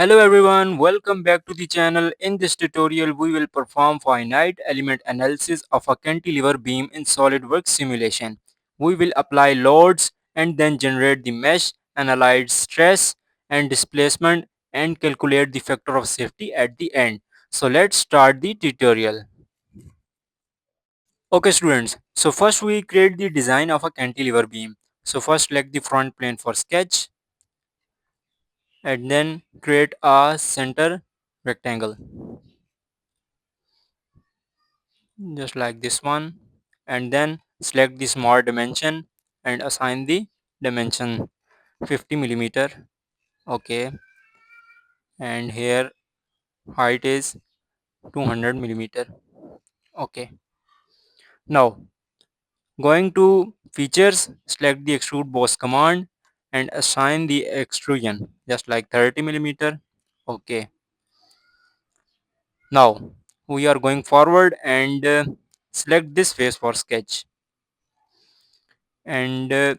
Hello everyone, welcome back to the channel. In this tutorial, we will perform finite element analysis of a cantilever beam in SolidWorks simulation. We will apply loads and then generate the mesh, analyze stress and displacement and calculate the factor of safety at the end. So let's start the tutorial. Okay students, so first we create the design of a cantilever beam. So first select the front plane for sketch and then create a center rectangle. Just like this one, and then select the small dimension and assign the dimension 50 millimeter. Okay, and here height is 200 millimeter. Okay, now going to features, select the extrude boss command and assign the extrusion just like 30 millimeter. Okay, now we are going forward and select this face for sketch and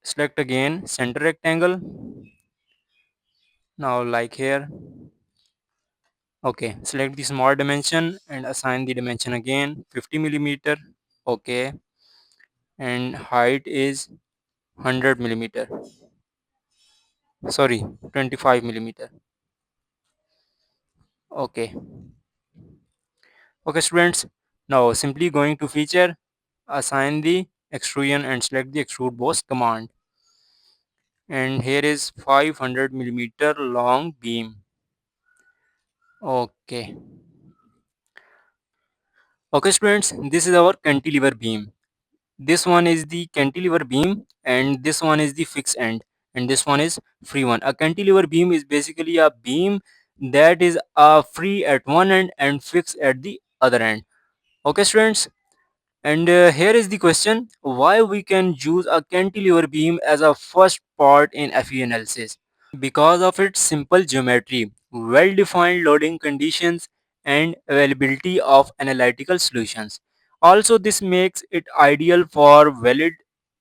select again center rectangle. Now like here. Okay, select the small dimension and assign the dimension again 50 millimeter. Okay, and height is 100 millimeter. Sorry, 25 millimeter. Okay, okay students. Now simply going to feature, assign the extrusion and select the extrude boss command. And here is 500 millimeter long beam. Okay, okay students. This is our cantilever beam. This one is the cantilever beam and this one is the fixed end and this one is free one. A cantilever beam is basically a beam that is free at one end and fixed at the other end. Okay students, and here is the question, why we can use a cantilever beam as a first part in FE analysis? Because of its simple geometry, well-defined loading conditions, and availability of analytical solutions. Also, this makes it ideal for valid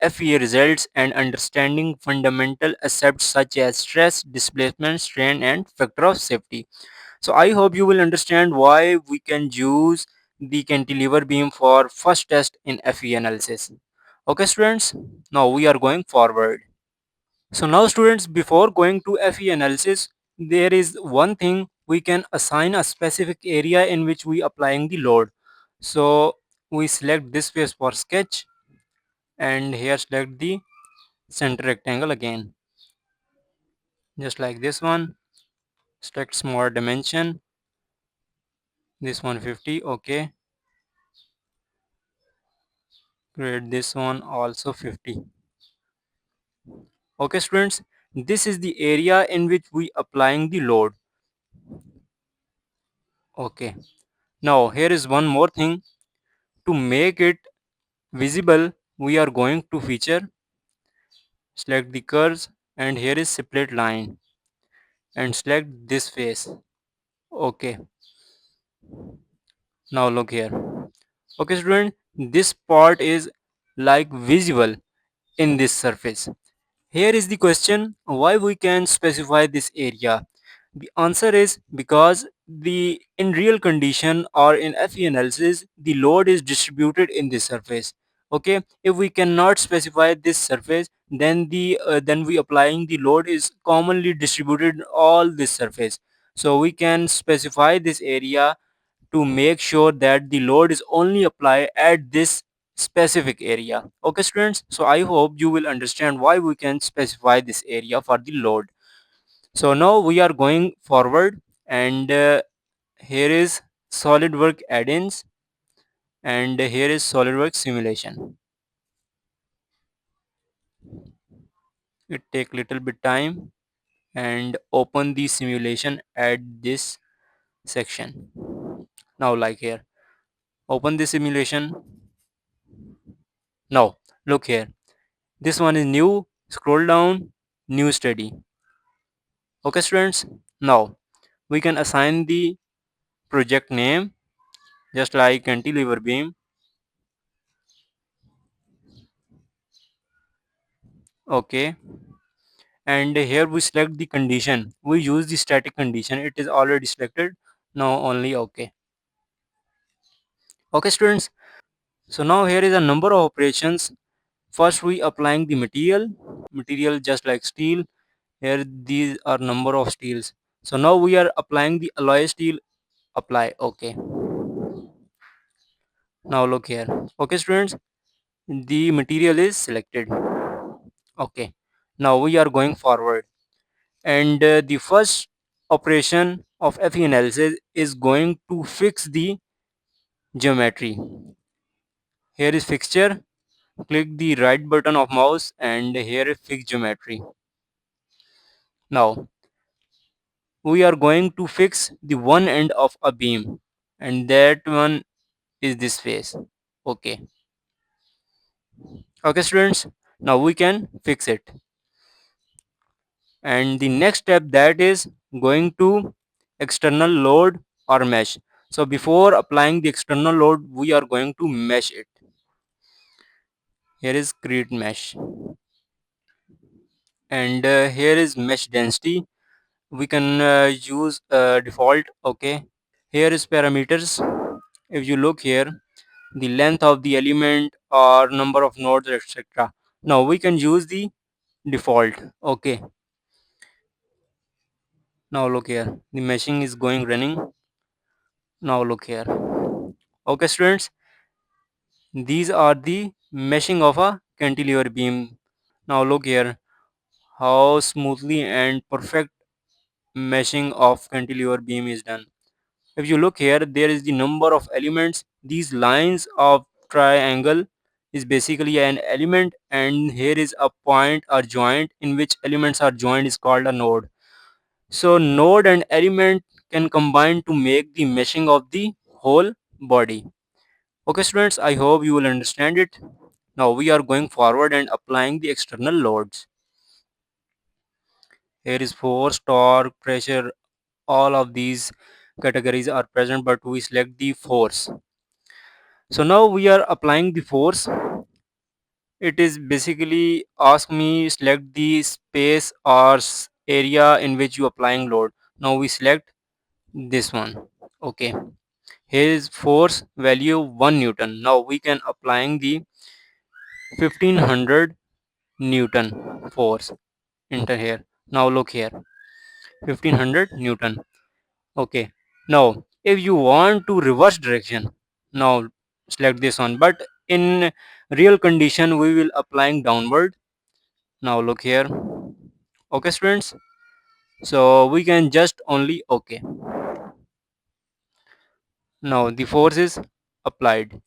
FEA results and understanding fundamental aspects such as stress, displacement, strain, and factor of safety. So, I hope you will understand why we can use the cantilever beam for first test in FE analysis. Okay, students, now we are going forward. So now students, before going to FE analysis, there is one thing, we can assign a specific area in which we applying the load. So we select this face for sketch and here select the center rectangle again. Just like this one, select small dimension, this one 50, okay. Create this one also 50. Okay students, this is the area in which we applying the load. Okay. Now here is one more thing, to make it visible, we are going to feature, select the curves and here is split line and select this face. Okay, now look here. Okay student, this part is like visible in this surface. Here is the question, why we can specify this area. The answer is because the in real condition or in FE analysis, the load is distributed in this surface. Okay, if we cannot specify this surface, then we applying the load is commonly distributed in all this surface. So we can specify this area to make sure that the load is only applied at this specific area. Okay students, so I hope you will understand why we can specify this area for the load. So now we are going forward and here is SolidWorks add-ins and here is SolidWorks simulation. It take little bit time and open the simulation at this section. Now like here, open the simulation. Now look here, this one is new, scroll down, new study. Okay students, now we can assign the project name just like cantilever beam. Okay, and here we select the condition. We use the static condition. It is already selected. Now only okay. Okay students, so now here is a number of operations. First we applying the material just like steel. Here these are number of steels. So now we are applying the alloy steel. Apply. Okay. Now look here. Okay students, the material is selected. Okay. Now we are going forward, and the first operation of FE analysis is going to fix the geometry. Here is fixture. Click the right button of mouse and here is fix geometry. Now we are going to fix the one end of a beam, and that one is this face. Okay. Okay students, now we can fix it. And the next step, that is going to external load or mesh. So before applying the external load, we are going to mesh it. Here is create mesh, and here is mesh density. We can use default. Okay. Here is parameters. If you look here, the length of the element or number of nodes, etc. Now we can use the default. Okay. Now look here, the meshing is going running. Now look here. Okay students, these are the meshing of a cantilever beam. Now look here, how smoothly and perfect meshing of cantilever beam is done. If you look here, there is the number of elements. These lines of triangle is basically an element, and here is a point or joint in which elements are joined is called a node. So node and element can combine to make the meshing of the whole body. Okay students, I hope you will understand it. Now we are going forward and applying the external loads. Here is force, torque, pressure, all of these categories are present, but we select the force. So now we are applying the force. It is basically ask me select the space or area in which you applying load. Now we select this one. Okay. Here is force value 1 Newton. Now we can applying the 1500 Newton force. Enter here. Now look here, 1500 Newton. Okay. Now if you want to reverse direction, now select this one, but in real condition we will applying downward. Now look here. Okay students, so we can just only okay. Now the force is applied.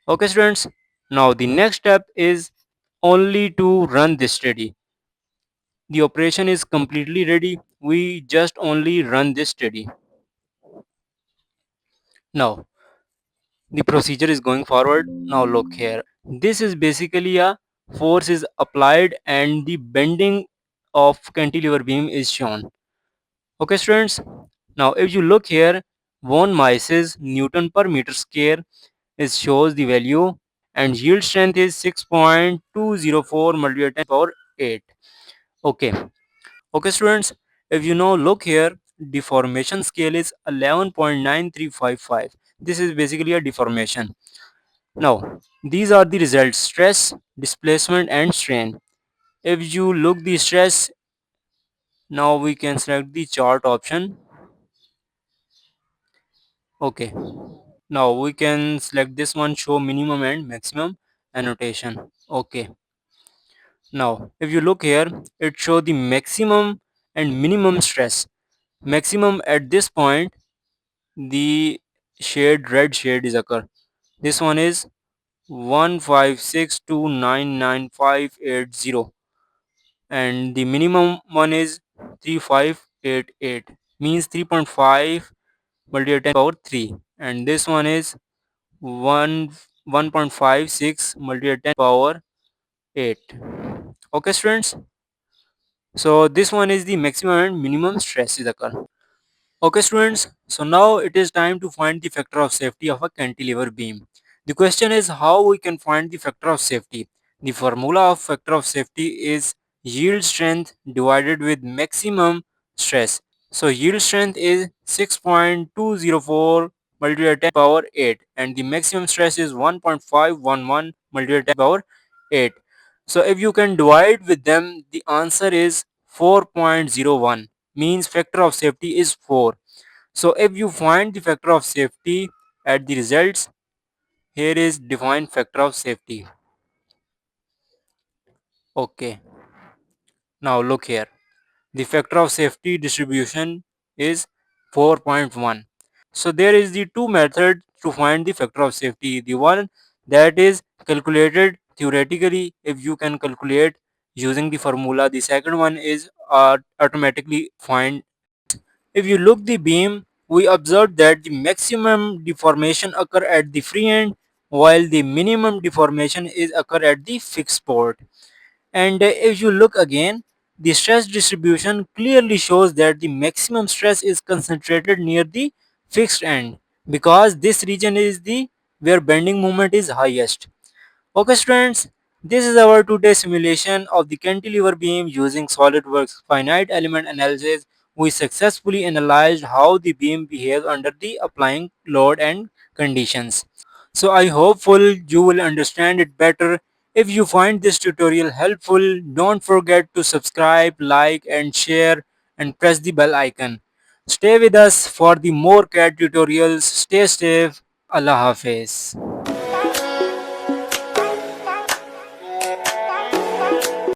Okay students, now the next step is only to run this study. The operation is completely ready. We just only run this study. Now the procedure is going forward. Now look here, this is basically a force is applied and the bending of cantilever beam is shown. Okay students, now if you look here, von Mises Newton per meter square is shows the value, and yield strength is 6.204 multiplied 10 power 8. Okay. Okay students, if you now look here, deformation scale is 11.9355. This is basically a deformation. Now these are the results: stress, displacement and strain. If you look the stress, now we can select the chart option. Okay, now we can select this one, show minimum and maximum annotation. Okay, now if you look here, it show the maximum and minimum stress. Maximum at this point, the red shade is occur. This one is 156299580, and the minimum one is 3588, means 3.5 multiplied 10 power 3, and this one is 1 1.56 multiplied 10 power 8. Okay students, so this one is the maximum and minimum stress is occur. Okay students, so now it is time to find the factor of safety of a cantilever beam. The question is how we can find the factor of safety. The formula of factor of safety is yield strength divided with maximum stress. So yield strength is 6.204 multiplied 10 power 8 and the maximum stress is 1.511 multiplied 10 power 8. So if you can divide with them, the answer is 4.01, means factor of safety is 4. So if you find the factor of safety at the results, here is defined factor of safety. Okay, now look here. The factor of safety distribution is 4.1. So there is the two methods to find the factor of safety. The one that is calculated theoretically if you can calculate using the formula. The second one is automatically find. If you look the beam, we observe that the maximum deformation occur at the free end while the minimum deformation is occur at the fixed port. And if you look again, the stress distribution clearly shows that the maximum stress is concentrated near the fixed end because this region is the where bending moment is highest. Okay students, this is our today's simulation of the cantilever beam using SolidWorks finite element analysis. We successfully analyzed how the beam behaves under the applying load and conditions. So I hopeful you will understand it better. If you find this tutorial helpful, don't forget to subscribe, like and share and press the bell icon. Stay with us for the more CAD tutorials. Stay safe. Allah Hafiz.